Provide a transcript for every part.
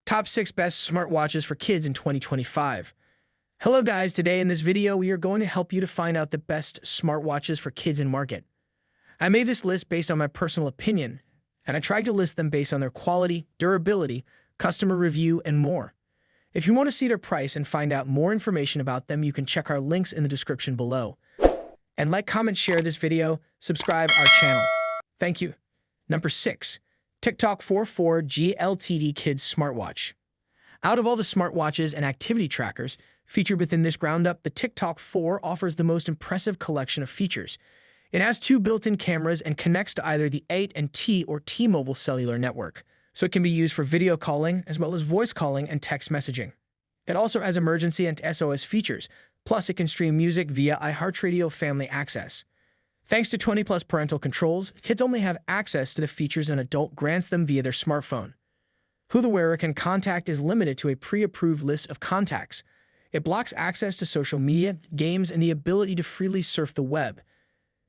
Top 6 Best Smartwatches for Kids in 2025. Hello guys, today in this video we are going to help you to find out the best smartwatches for kids in market. I made this list based on my personal opinion, and I tried to list them based on their quality, durability, customer review, and more. If you want to see their price and find out more information about them, you can check our links in the description below. And like, comment, share this video, subscribe our channel. Thank you. Number 6. TickTalk 44G LTD Kids Smartwatch. Out of all the smartwatches and activity trackers featured within this roundup, the TickTalk 4 offers the most impressive collection of features. It has 2 built-in cameras and connects to either the AT&T or T-Mobile cellular network, so it can be used for video calling as well as voice calling and text messaging. It also has emergency and SOS features, plus it can stream music via iHeartRadio Family Access. Thanks to 20-plus parental controls, kids only have access to the features an adult grants them via their smartphone. Who the wearer can contact is limited to a pre-approved list of contacts. It blocks access to social media, games, and the ability to freely surf the web.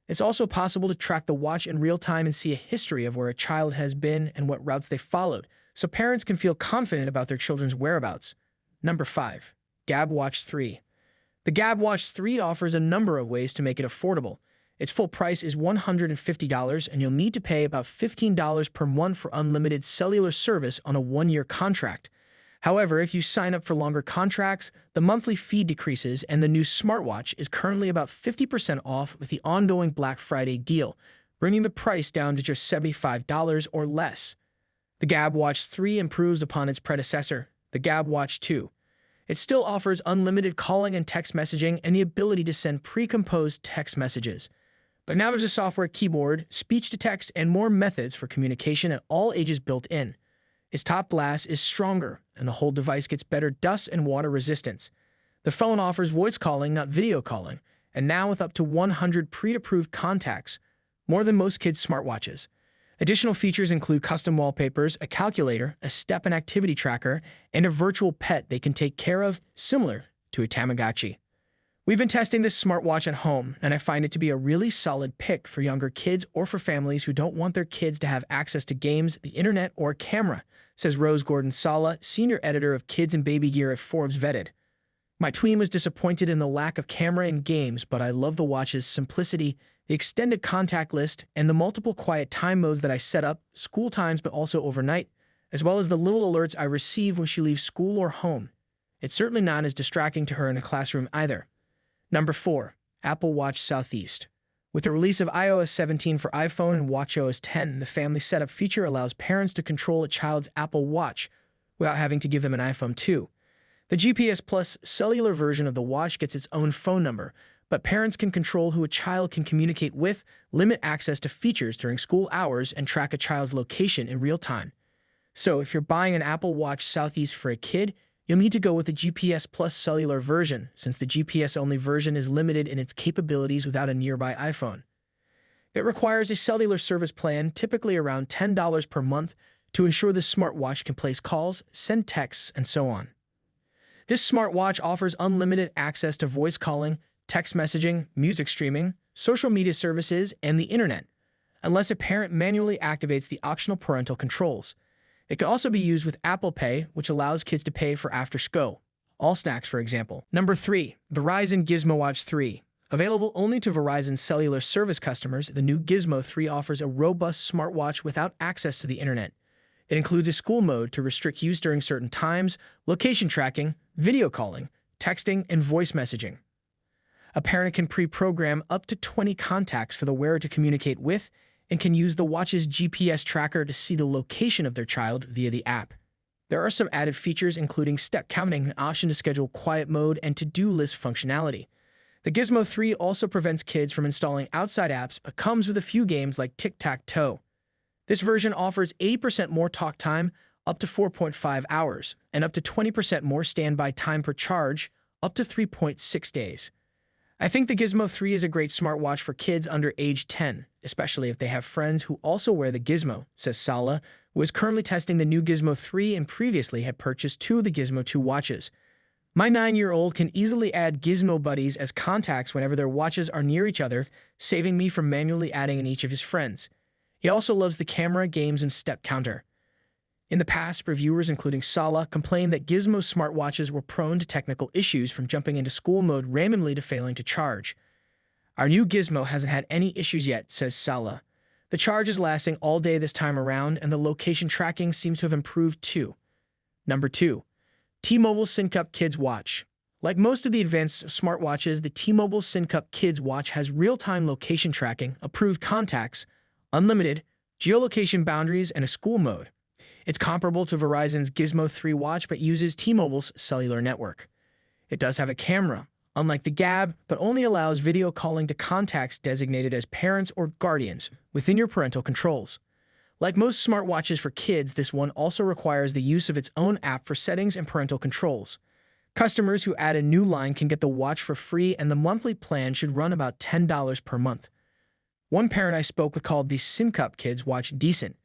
It's also possible to track the watch in real time and see a history of where a child has been and what routes they followed, so parents can feel confident about their children's whereabouts. Number 5. Gabb Watch 3. The Gabb Watch 3 offers a number of ways to make it affordable. Its full price is $150, and you'll need to pay about $15 per month for unlimited cellular service on a 1-year contract. However, if you sign up for longer contracts, the monthly fee decreases, and the new smartwatch is currently about 50% off with the ongoing Black Friday deal, bringing the price down to just $75 or less. The Gabb Watch 3 improves upon its predecessor, the Gabb Watch 2. It still offers unlimited calling and text messaging and the ability to send pre-composed text messages. But now there's a software keyboard, speech-to-text, and more methods for communication at all ages built in. Its top glass is stronger, and the whole device gets better dust and water resistance. The phone offers voice calling, not video calling, and now with up to 100 pre-approved contacts, more than most kids' smartwatches. Additional features include custom wallpapers, a calculator, a step and activity tracker, and a virtual pet they can take care of, similar to a Tamagotchi. We've been testing this smartwatch at home, and I find it to be a really solid pick for younger kids or for families who don't want their kids to have access to games, the internet, or a camera, says Rose Gordon-Sala, senior editor of Kids and Baby Gear at Forbes Vetted. My tween was disappointed in the lack of camera and games, but I love the watch's simplicity, the extended contact list, and the multiple quiet time modes that I set up, school times but also overnight, as well as the little alerts I receive when she leaves school or home. It's certainly not as distracting to her in a classroom either. Number 4. Apple Watch Southeast. With the release of iOS 17 for iPhone and watchOS 10, the Family Setup feature allows parents to control a child's Apple Watch without having to give them an iPhone 2. The GPS Plus cellular version of the watch gets its own phone number, but parents can control who a child can communicate with, limit access to features during school hours, and track a child's location in real time. So if you're buying an Apple Watch Southeast for a kid, you'll need to go with the GPS Plus cellular version, since the GPS-only version is limited in its capabilities without a nearby iPhone. It requires a cellular service plan, typically around $10 per month, to ensure the smartwatch can place calls, send texts, and so on. This smartwatch offers unlimited access to voice calling, text messaging, music streaming, social media services, and the internet, unless a parent manually activates the optional parental controls. It can also be used with Apple Pay, which allows kids to pay for after-school, all snacks for example. Number 3. Verizon GizmoWatch 3. Available only to Verizon cellular service customers, the new Gizmo 3 offers a robust smartwatch without access to the internet. It includes a school mode to restrict use during certain times, location tracking, video calling, texting, and voice messaging. A parent can pre-program up to 20 contacts for the wearer to communicate with, and can use the watch's GPS tracker to see the location of their child via the app. There are some added features including step counting, an option to schedule quiet mode, and to-do list functionality. The Gizmo 3 also prevents kids from installing outside apps, but comes with a few games like Tic-Tac-Toe. This version offers 80% more talk time, up to 4.5 hours, and up to 20% more standby time per charge, up to 3.6 days. I think the Gizmo 3 is a great smartwatch for kids under age 10, especially if they have friends who also wear the Gizmo, says Sala, who is currently testing the new Gizmo 3 and previously had purchased 2 of the Gizmo 2 watches. My 9-year-old can easily add Gizmo buddies as contacts whenever their watches are near each other, saving me from manually adding in each of his friends. He also loves the camera, games, and step counter. In the past, reviewers including Sala complained that Gizmo's smartwatches were prone to technical issues from jumping into school mode randomly to failing to charge. Our new Gizmo hasn't had any issues yet, says Sala. The charge is lasting all day this time around, and the location tracking seems to have improved too. Number 2. T-Mobile SyncUp Kids Watch. Like most of the advanced smartwatches, the T-Mobile SyncUp Kids Watch has real-time location tracking, approved contacts, unlimited, geolocation boundaries, and a school mode. It's comparable to Verizon's Gizmo 3 watch but uses T-Mobile's cellular network. It does have a camera, unlike the Gabb, but only allows video calling to contacts designated as parents or guardians within your parental controls. Like most smartwatches for kids, this one also requires the use of its own app for settings and parental controls. Customers who add a new line can get the watch for free, and the monthly plan should run about $10 per month. One parent I spoke with called the SyncUp Kids Watch decent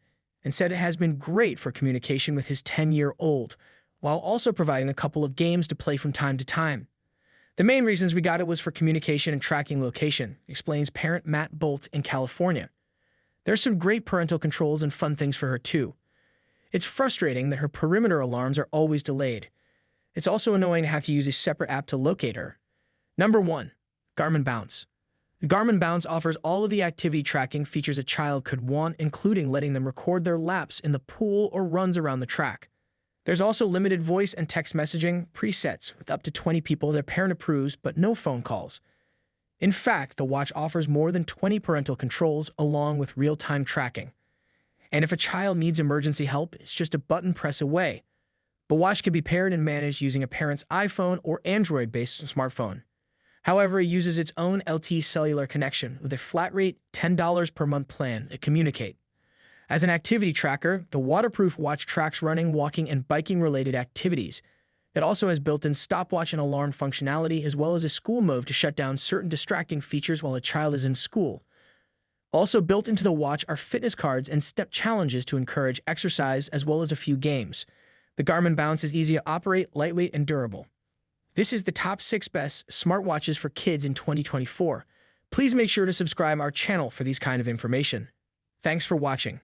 and said it has been great for communication with his 10-year-old, while also providing a couple of games to play from time to time. The main reasons we got it was for communication and tracking location, explains parent Matt Bolt in California. There's some great parental controls and fun things for her too. It's frustrating that her perimeter alarms are always delayed. It's also annoying to have to use a separate app to locate her. Number 1. Garmin Bounce. Garmin Bounce offers all of the activity tracking features a child could want, including letting them record their laps in the pool or runs around the track. There's also limited voice and text messaging presets with up to 20 people their parent approves, but no phone calls. In fact, the watch offers more than 20 parental controls along with real-time tracking. And if a child needs emergency help, it's just a button press away. The watch can be paired and managed using a parent's iPhone or Android-based smartphone. However, it uses its own LTE cellular connection with a flat-rate $10 per month plan to communicate. As an activity tracker, the waterproof watch tracks running, walking, and biking-related activities. It also has built-in stopwatch and alarm functionality, as well as a school mode to shut down certain distracting features while a child is in school. Also built into the watch are fitness cards and step challenges to encourage exercise, as well as a few games. The Garmin Bounce is easy to operate, lightweight, and durable. This is the top 6 best smartwatches for kids in 2024. Please make sure to subscribe our channel for these kind of information. Thanks for watching.